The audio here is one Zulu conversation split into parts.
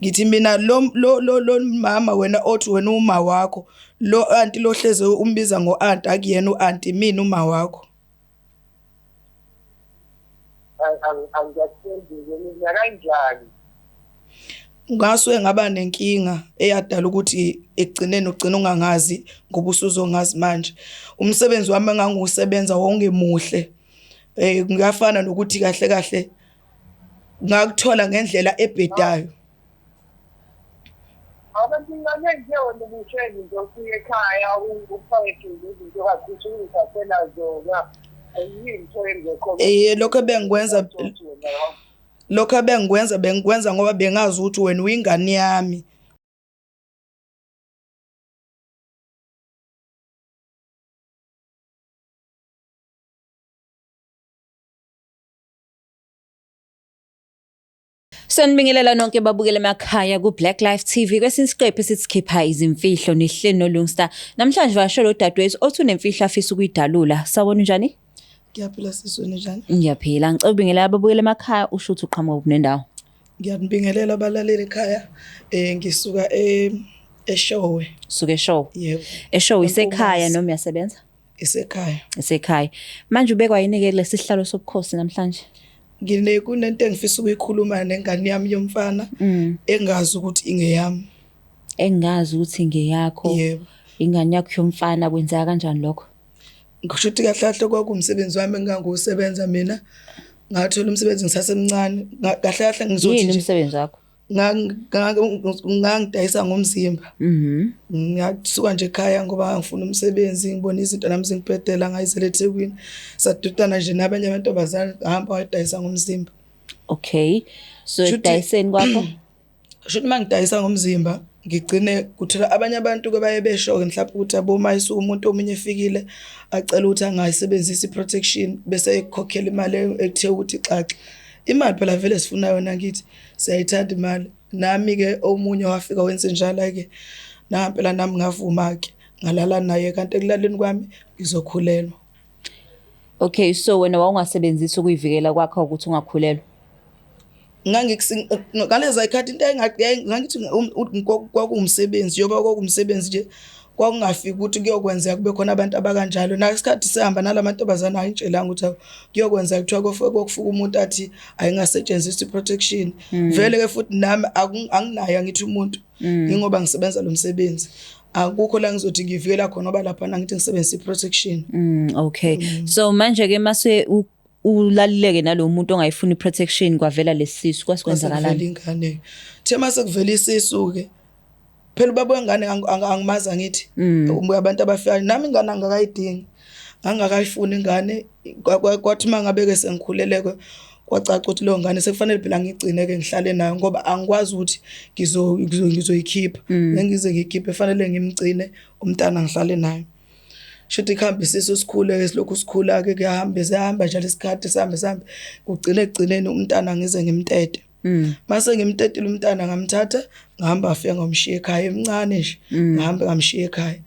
ngithi mina lo mama wena othi wena uma wakho lo aunti lohleze umbiza ngo-aunt akuyena u-aunti mina uma wakho. Angiyathembi mina kanjani. Ngasuke ngaba nenkinga eyadala ukuthi ekugcineni ugcina ungangazi ngoba usuzongazi manje. Umsebenzi wami engangiwusebenza wongemuhle. Ngiyafana nokuthi kahle kahle ngakuthola ngendlela ebhedayo. Abantu nje wona busheni nje usuye ekhaya uphethe izinto kakhulu phela zona. Lokho bengikwenza ngoba bengazi ukuthi wena uyingane yami. Sanibingelela nonke babukele emakhaya ku Black Life TV kwesinye isiqephu esisikhipha izimfihlo nehlelo noLungstar. Namhlanje vasho dadewethu othi unemfihlo afisa ukuyidalula. Sawona njani? Ngiyaphila sisweni njani? Ngiyaphila. Ngicela ubingelela ababukele emakhaya usho ukuthi uqhamuka kunendawo. Ngiyabingelela abalaleli ekhaya. Ngisuka eShowe. Suka eShowe. Yebo. eShowe isekhaya noma uyasebenza? Isekhaya. Isekhaya. Manje ubekwa yini ke lesihlalo sobukhosi namhlanje? Kunento engifisa ukuyikhuluma nengane yami yomfana engazi ukuthi ingeyami. Engazi ukuthi ingeyakho. Yebo. Ingane yakho yomfana kwenzeka kanjani lokho? Ngisho ukuthi kahle kahle kwakumsebenzi wami engangiwusebenza mina. Ngathola umsebenzi ngisasemncane. Kahle kahle ngizothi yini umsebenzi wakho? Ngangidayisa ngomzimba. Ngiyasuka nje ekhaya ngoba ngifuna umsebenzi ngibona izinto nami zingibhedela ngayizele eThekwini. Sadudana nje nabanye abantobazana ngahamba ngidayisa ngomzimba. Okay. So edayiseni kwakho? Shothi mangidayisa ngomzimba ngigcine kuthola abanye abantu ke baye besho-ke mhlawumbe ukuthi abomayisa umuntu omunye efikile acela ukuthi angayisebenzisa i-protection bese ekhokhela imali ekuthe ukuthi xaxa. Imali phela vele sifuna yona ngithi siyayithanda imali. Nami ke omunye wafika wenze njalo ke nampela nami ngavuma ke ngalala naye kanti ekulaleni kwami ngizokhulelwa. Okay, so wena wawungasebenzisi ukuyivikela kwakho ukuthi ungakhulelwa? Ngaleza ikhathi into engathi kwakuwumsebenzi yoba kwakuwumsebenzi nje kwakungafiki ukuthi kuyokwenzeka kube khona abantu abakanjalo. Nasikhathi sihamba nalamantombazana ayintshelanga ukuthi kuyokwenza kuthiwa kokufuka umuntu athi ayingasetshenziswa i-protection. Vele ke futhi nami anginayo ngithi umuntu ingoba ngisebenza lo msebenzi. Akukho la ngizothi ngivikela khona ngoba lapha ngithi ngisebenzisa i-protection. Okay. So manje ke mase ulalileke nalo muntu ongayifuni i-protection kwavela lesisu kwasikwenzakalani? Vele ingane. The mase kuvela isisu ke phela ubaba wengane angimaza ngithi abantu abafika nami ingane angakayidingi angakayifuni ingane kwathi mangabe ke sengikhuleleke kwacaca ukuthi lo ngane sekufanele phela ngigcine ke ngihlale nayo ngoba angikwazi ukuthi ngizoyikhipha ngize ngikhiphe fanele ngimgcine umntana ngihlale nayo. Shothi ikhambi sikhule esilokhu sikhula ke kuyahamba njalo isikhathi sihambe kugcine umntana ngize ngimtete. Mase ngimtetile umntana ngamthatha ngihamba afika ngomshiya ekhaya emncane nje ngihamba ngamshiya ekhaya.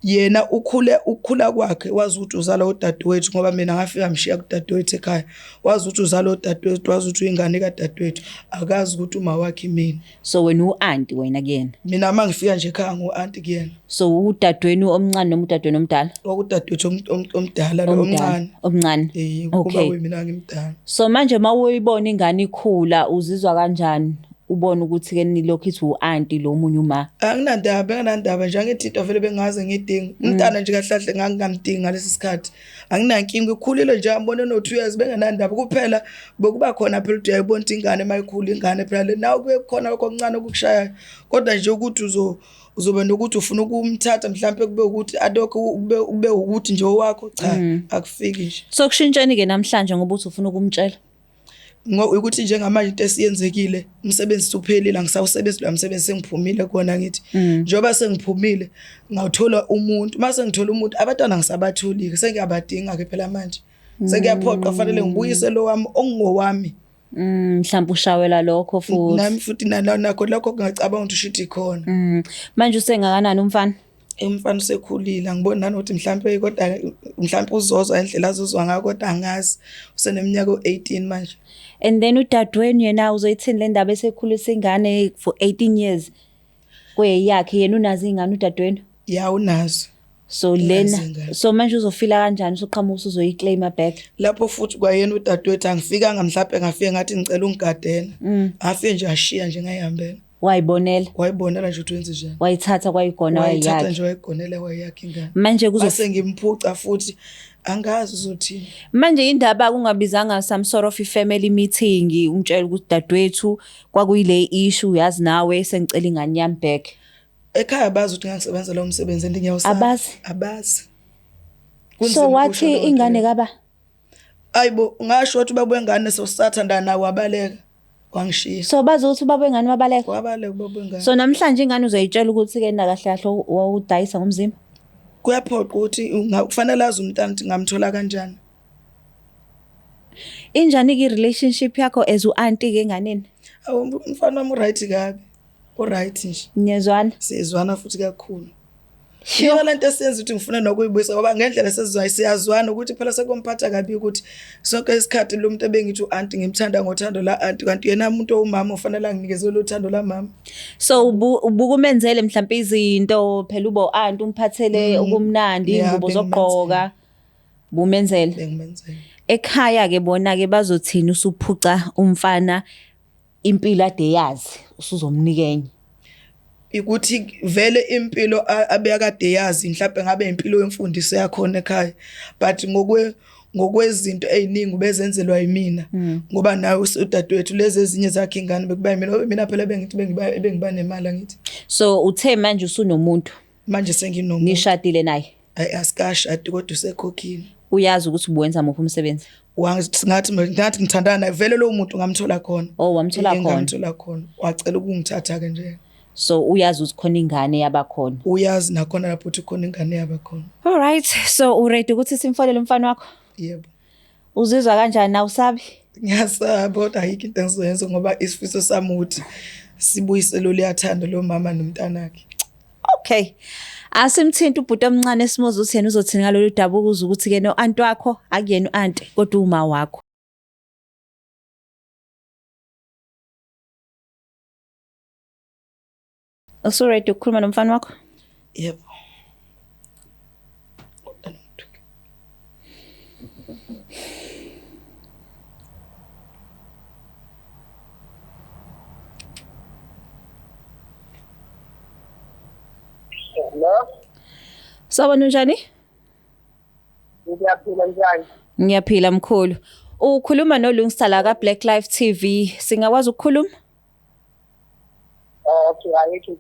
Yena ukhula kwakhe wazi ukuthi uzala udadewethu ngoba mina ngafika ngamshiya kudadewethu ekhaya. Wazi ukuthi uzala udadewethu, wazi ukuthi uyingane kadadewethu, akazi ukuthi uma wakhe mina. So wena u-aunti wena kuyena? Mina mangifika nje ekhaya ngo-aunti kuyena. So udadewenu omncane noma udadewenu omdala? Udadewethu omdala lo omncane. Omncane. Okay. Kuba mina ngimdala. So manje mawuyibona ingane ikhula uzizwa kanjani? Ubona ukuthi ke nilokho ithi u-aunti lo munye uma? Anginandaba nje angithi into vele bengaze ngidinga. Umntana nje kahlahle ngangingamdingi ngalesi sikhathi. Anginankinga ukhulile nje ambone no 2 years bengenandaba kuphela bokuba khona phela uthi uyayibona ukuthi ingane mayikhula ingane phela nawe kuye khona lokho okuncane okukushayayo. Kodwa nje ukuthi uzoba nokuthi ufuna ukumthatha mhlawumbe kube ukuthi adokho ube ukuthi nje owakho cha akufiki nje. So kushintshani ke namhlanje ngoba uthi ufuna ukumtshela? Ukuthi njengamanje into esiyenzekile umsebenzi usuphelile angisawusebenzi lo msebenzi sengiphumile kona ngithi njoba sengiphumile ngawuthola umuntu mase ngithola umuntu abantwana ngisabatholi sengiyabadinga ke phela manje sekuyaphoqa fanele ngibuyise lo wami ongowami mhlawumbe ushawela lokho futhi nami futhi nakho lokho ngicabanga ukuthi ushithi khona manje usengakanani umfana? umfana usekhulile angiboni nanokuthi mhlambe kodwa mhlambe uzozwa indlela azozwa ngayo kodwa angazi useneminyaka o18 manje. And then udadewenu yena uzoyithini le ndaba esekhulisa ingane for 18 years kweyakhe yena unazi ingane udadewenu? Ya unazo. So lena so manje uzofila kanjani usuqhamuka uzoyiclaima back? Lapho futhi kwayena udadewethu angifikanga mhlawumbe ngafike ngathi ngicela ungigadena. Afike nje ashiya nje ngayihambela. Wayibonela nje ukuthi wenze njani. Wayithatha kwayigona wayakhe. Wayithatha nje wayigonela wayakhe ingane. Manje base ngimphuca futhi angazi uzothini. Manje indaba kungabizanga some sort of family meeting umtshela ukuthi dadewethu kwakuyile issue uyazi nawe sengicela ingane yami back. Ekhaya bazi ukuthi ngiyasebenza lo msebenzi ndingiyawusaba. Abazi. So wathi ingane kaba? Ayibo ngasho ukuthi ubaba wengane sosathandana nawe wabaleka wangishiya. So bazi ukuthi ubaba wengane wabaleka? Wabaleka ubaba wengane. So namhlanje ingane uzayitshela ukuthi ke na kahle kahle wawudayisa ngomzimba? Kuyaphoqa ukuthi kufanele azi umntana ukuthi ngamthola kanjani. Injani ke relationship yakho as u-auntie ke enganeni? Umfana wami right kabi. Alright nje. Niyezwana? Siyezwana futhi kakhulu. Shiya lento esenza ukuthi ngifuna nokuyibuyisa ngoba ngendlela sesizwayo siyazwana ukuthi phela sekumphatha kabi ukuthi sonke isikhathi lo muntu ebengithi u-auntie ngimthanda ngothando la auntie kanti yena umuntu owumama ufanele anginikeze lo thando la mama. So ubukumenzele mhlawumbe izinto phela ubo auntie umphathele okumnandi ingubo zogqoka bumenzele. Bengimenzele. Ekhaya ke bona ke bazothina usuphuca umfana impilo ade yazi usuzomnikenye. Ukuthi vele impilo abekade yazi mhlawumbe ngabe impilo yemfundiso yakhona ekhaya but ngokwezinto eziningi bezenzelwa yimina ngoba nawe udadewethu lezi ezinye zakhe ingane bekuba mina phela bengithi bengiba nemali ngithi. So uthe manje usunomuntu manje senginomuntu nishadile naye? Asikashadi kodwa usekhokhile. Uyazi ukuthi ubuwenza muphi umsebenzi? Ngathi ngithandana naye vele lo muntu ngamthola khona. Oh wamthola khona. Ngamthola khona wacela ukungithatha ke nje. So uyazi ukuthi khona ingane yabakhona? Uyazi nakhona lapho ukuthi khona ingane yabakhona. All right, so uready ukuthi simfolele umfana wakho? Yebo. Uzizwa kanjani na usabi? Ngiyasaba kodwa ayikho into engizoyenza ngoba isifiso sami ukuthi sibuyisele liyathanda lo mama nomntanakhe. Okay. Asimthinta ubhuti omncane esimuza ukuthi yena uzothina ngalolu daba ukuze ukuthi ke no aunt wakho akuyena uaunt kodwa uma wakho. Usuready ukukhuluma nomfana wakho? Yebo. Hello? Sawubona njani? Ngiyaphila njani? Ngiyaphila mkhulu. Ukhuluma noLungsala ka Black Life TV. Singakwazi ukukhuluma? Okay, ayikho.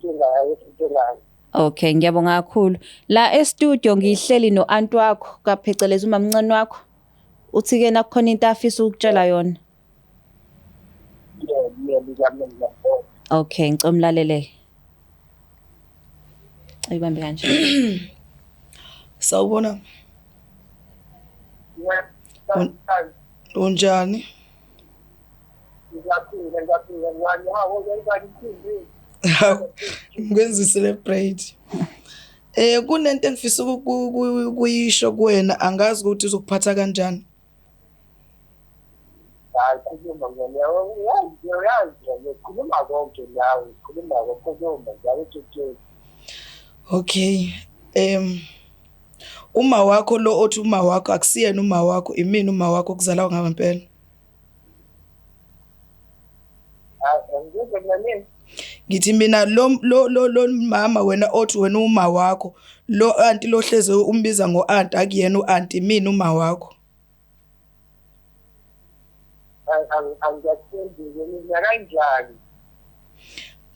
Okay, ngiyabonga kakhulu. La e-studio ngihleli no-aunt wakho kapheceleza umamncane wakho. Uthi ke nakukhona into afisa ukutshela yona. Okay, ngicela umlalele. Ayibambe kanje. Sawubona. Unjani? Ngwenza celebrate. Kunento engifisa ukuyisho kuwena angazi ukuthi uzokuphatha kanjani. Hayi khuluma ngene uyazi khuluma konke nawe khuluma konke njalo tutu. Okay. Uma wakho lo othi uma wakho akusiyena uma wakho imini uma wakho kuzalayo ngempela. Ngithi mina lo mama wena othi wena uma wakho lo auntie lo hleze umbiza ngo aunt akuyena uauntie mina uma wakho. Kanjani?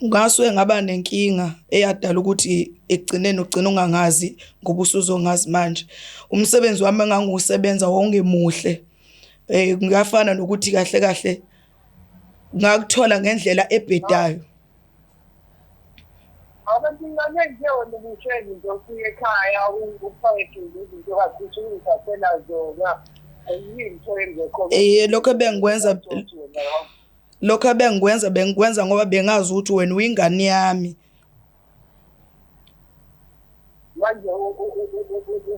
Ngaswe ngaba nenkinga eyadala ukuthi egcineni ugcina ungangazi ngoba usuzongazi manje. Umsebenzi wami engangusebenza wongemuhle. Ngiyafana nokuthi kahle kahle ngakuthola ngendlela ebhedayo. Abantu nje wona ngishela into kuye ekhaya uphethe izinto kakhulu phela zona. Lokho bengikwenza ngoba bengazi ukuthi wena uyingane yami.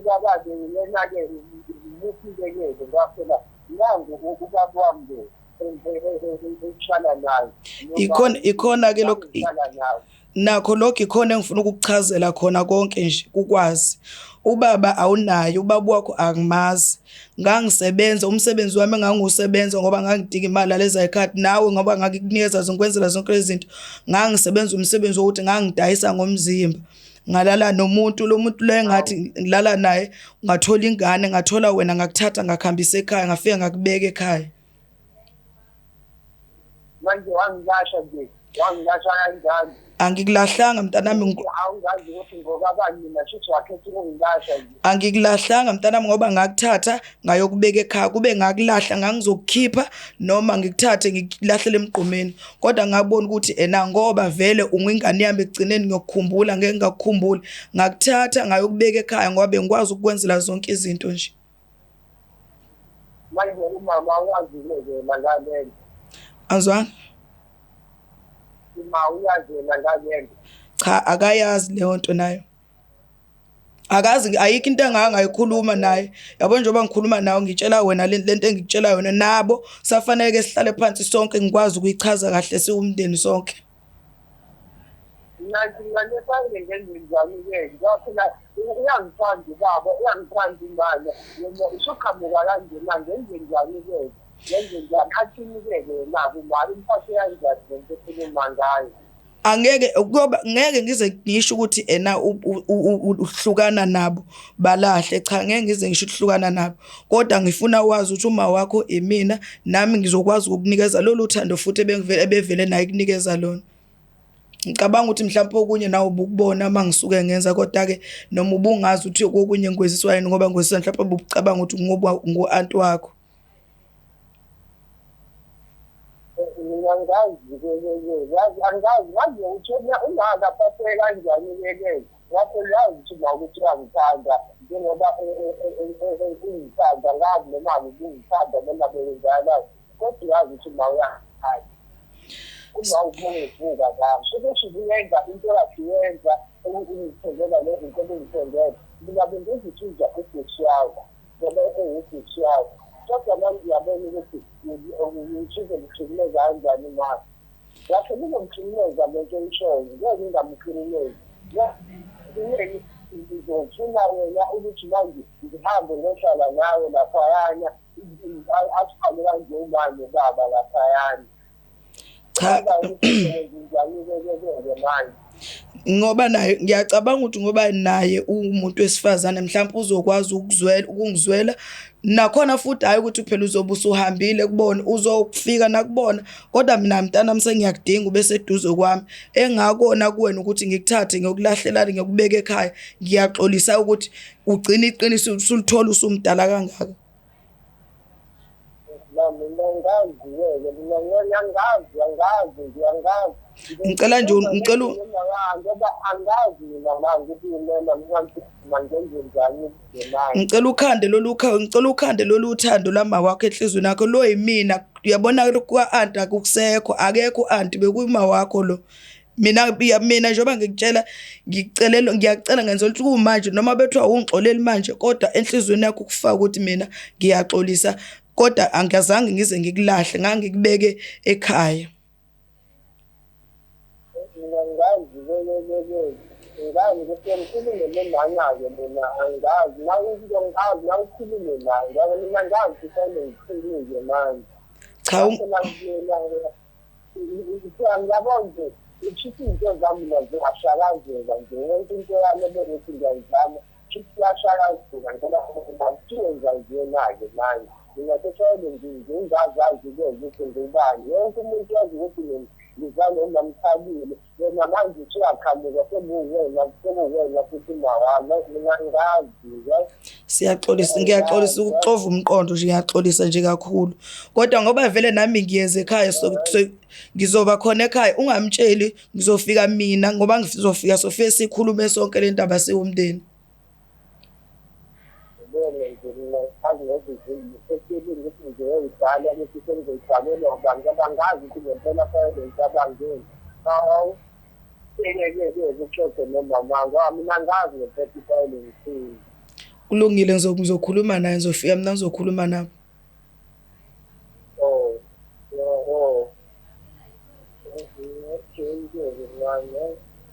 ubaba-ke yena-ke uphilekele kwaphela nangu ubaba wami ukuhlala naye. Ikhona-ke lokhu nakho lokho ikhona engifuna ukukuchazela khona konke nje ukwazi. Ubaba awunaye, ubaba wakho angimazi. Ngangisebenza umsebenzi wami engangiwusebenza ngoba ngangidinga imali leza ikhadi nawe ngoba ngakikunikeza zonkwenzela zonke lezi zinto. Ngangisebenza umsebenzi wokuthi ngangidayisa ngomzimba. Ngalala nomuntu lo muntu lo engathi ngilala naye ngathola ingane ngathola wena ngakuthatha ngakuhambisa ekhaya ngafika ngakubeka ekhaya. Manje wangilahla nje wangilahla kanjani? Angikulahlanga mntanami awungazi ukuthi ngokabani mina shithi wakhetha ukungilahla nje. Angikulahlanga mntanami ngoba ngakuthatha ngayokubeka ekhaya kube ngakulahla ngangizokukhipha noma ngikuthathe ngikulahlele emgqomeni kodwa ngabona ukuthi ena ngoba vele ungingane yami egcineni ngiyokukhumbula ngeke ngakukhumbula ngakuthatha ngayokubeka ekhaya ngoba bengikwazi ukwenzela zonke izinto nje. Manje umama uyazile ngale Azwa uyazela ngale cha akayazi leyo nto nayo akazi ayikho into engangayikhuluma naye yabo njengoba ngikhuluma nawe ngitshela wena lento engikutshela yona nabo safanele sihlale phansi sonke ngikwazi ukuyichaza kahle siwumndeni sonke. Nathi ngane ngenze njani-ke ngaphela uyangithanda baba uyangithanda imali yena usuqhamuka kanjena ngenze njani-ke ngenze njani athini-ke nabo imali imphatho yanjani lento ekhuluma ngayo. Angeke ngoba ngeke ngize ngisho ukuthi ena uhlukana nabo balahle cha ngeke ngize ngisho ukuhlukana nabo kodwa ngifuna wazi ukuthi uma wakho emina nami ngizokwazi ukukunikeza lolu thando futhi ebevele naye kunikeza lona. Ngicabanga ukuthi mhlawumbe okunye nawe ubukubona mangisuke ngenza kodwa ke noma ubungazi ukuthi okunye ngweziswa yini ngoba ngweziswa mhlawumbe ubucabanga ukuthi ngoba ngo-aunt wakho. Angazi ngazi ukuthi ungaka aphatheke kanjani-ke ngakho uyazi ukuthi ukuthi uyangithanda njengoba ungithanda ngazi noma ungithanda noma bengenzakalayo kodwa uyazi ukuthi ma uyangithanda uma ubungevuka ngami ukuthi uyenza into yakhe yenza ungithengela lezi zinto engithengela mina bengizithuza ubhuti yakho ngoba ubhuti yakho kodwa manje ngiyabona ukuthi ngithize ngithulile kanjani manje yakhe ngizomthulileza lento eyishoyo ngeke ngingamkhululezi ngizofuna wena ukuthi manje ngihambe ngiyohlala nawe laphayana athale kanje umane baba laphayana cha ngoba naye ngiyacabanga ukuthi ngoba naye umuntu wesifazane mhlawumbe uzokwazi ukungizwela nakhona futhi hayi ukuthi phela uzobe usuhambile kubona uzofika nakubona kodwa mina mntanami sengiyakudinga ube seduze kwami engakona kuwena ukuthi ngikuthathe ngiyokulahlelana ngiyokubeka ekhaya ngiyaxolisa ukuthi ugcina iqiniso usulithola usumdala kangaka. Ngicela nje ngicela ngicela ukhande lolu thando lama wakho enhlizweni yakho lo yimina uyabona kwa-aunt akusekho akekho u-aunt bekuyima wakho lo mina njengoba ngikutshela ngiyacela ngenza ukuthi kumanje noma bethiwa ungixoleli manje kodwa enhlizweni yakho kufaka ukuthi mina ngiyaxolisa kodwa angazange ngize ngikulahle ngangikubeke ekhaya. Ngazi ukuthi ngikhulume nomama-ke mina angazi nawuzongazi nawukhulume naye ngoba mina ngazi kufanele ngikhulume manje Cha ngiyabona nje ukuthi izinto zami nazo-ashakazeka nje yonke into yami ebekuthi ngiyayizama futhi yashakazeka ngoba ngithiyenza njena-ke manje ngingathethele ngingazazi-ke ukuthi ngibani yonke umuntu yazi ukuthi ngizane ungamthabile yena manje usuyaqhamuka sekuwena futhi mawami mina ngazi-ke. Siyaxolisa ngiyaxolisa ukuxova umqondo nje ngiyaxolisa nje kakhulu kodwa ngoba vele nami ngiyeze ekhaya ngizoba khona ekhaya ungamtsheli ngizofika mina ngoba ngizofika sofike sikhulume sonke le ndaba siwumndeni. kulungile ngizokhuluma naye ngizofika mina ngizokhuluma nabo.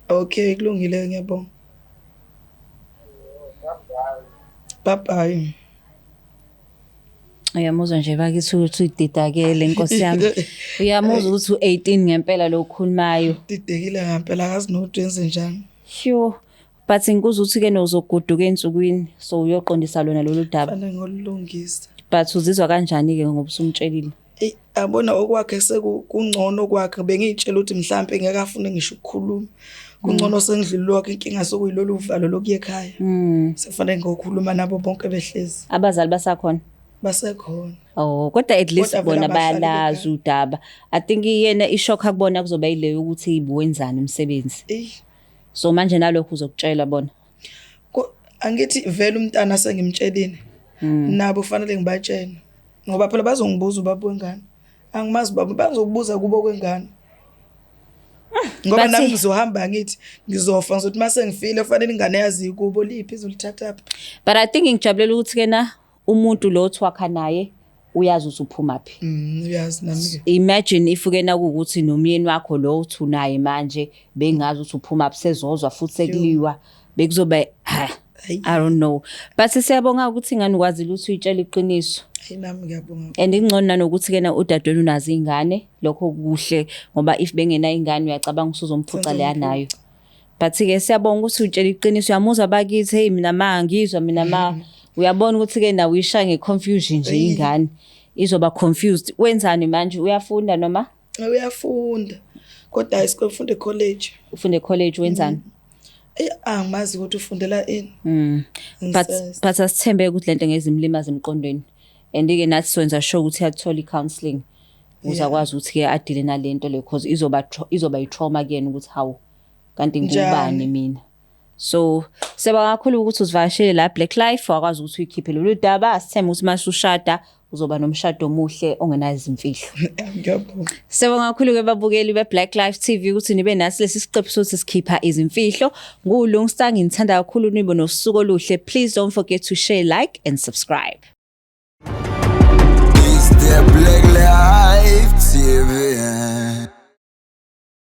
Okay kulungile ngiyabonga. Bye bye. Uyamuzwa nje bakithi ukuthi udidakele Nkosi yami. Uyamuzwa ukuthi u18 ngempela lo ukhulumayo. Didekile ngempela akazi nokuthi wenze njani. Sure. But ngikuzwa ukuthi ke nozoguduka ensukwini so uyoqondisa lona lolu daba. Fanele ngolungisa. But uzizwa kanjani ke ngoba usumtshelile? Abona okwakhe sekungcono kwakhe bengitshela ukuthi mhlambe ngeke afune ngisho ukukhuluma. Kungcono sengidlulile wakhe inkinga sokuyilolu uvalo lokuye ekhaya. Sefanele ngokukhuluma nabo bonke behlezi. Abazali basakhona? Basekhona. Oh, kodwa at least bona bayalazi udaba. I think yena ishock akubona kuzoba yileyo ukuthi ibuwenzani umsebenzi. So manje nalokho uzokutshela bona. Angithi vele umntana sengimtshelini. Nabo fanele ngibatshene. Ngoba phela bazongibuza ubaba wengane. Angimazi baba bazokubuza kubo kwengane. Ngoba nami ngizohamba ngithi ngizofa ngizothi mase ngifile fanele ingane yazi kubo liphi izolithatha apha. But I think ngijabulele ukuthi kena umuntu lo othwakha naye uyazi ukuthi uphumaphi. Uyazi nami ke. Imagine if ukena ukuthi nomyeni wakho lo uthunaye manje bengazi ukuthi uphumaphi sezozwa futhi sekuliwa bekuzoba I don't know. But siyabonga ukuthi ingane ukwazile ukuthi uyitshela iqiniso. Nami ngiyabonga. And ingcono nanokuthi kena udadweni unazi ingane lokho kuhle ngoba if bengena ingane uyacabanga usuzomphuca leya nayo. But ke siyabonga ukuthi utshela iqiniso uyamuzwa bakithi hey mina ngizwa mina uyabona ukuthi ke nawe uyisha ngeconfusion nje ingane izoba confused. Wenzani manje uyafunda noma? Uyafunda. Kodwa isikufunda ecollege. Ufunda ecollege wenzani? Angimazi ukuthi ufundela ini. But asithembe ukuthi lento ngezimlimaza emqondweni. And ke nathi swenza sure ukuthi uyathola icounseling. Uzakwazi ukuthi ke adile nalento le because izoba itrauma kuyena ukuthi hawo kanti ngubani mina. So seba kakhulu ukuthi uzivashele la Black Life wakwazi ukuthi uyikhiphe lolu daba asithembe ukuthi mase ushada uzoba nomshado omuhle ongenazi imfihlo. Ngiyabonga. Seba kakhulu ke babukeli be Black Life TV ukuthi nibe nasi lesi siqephu sokuthi sikhipha izimfihlo. NguLungstar ngithanda kakhulu nibe nosuku oluhle. Please don't forget to share, like and subscribe. It's the Black Life TV.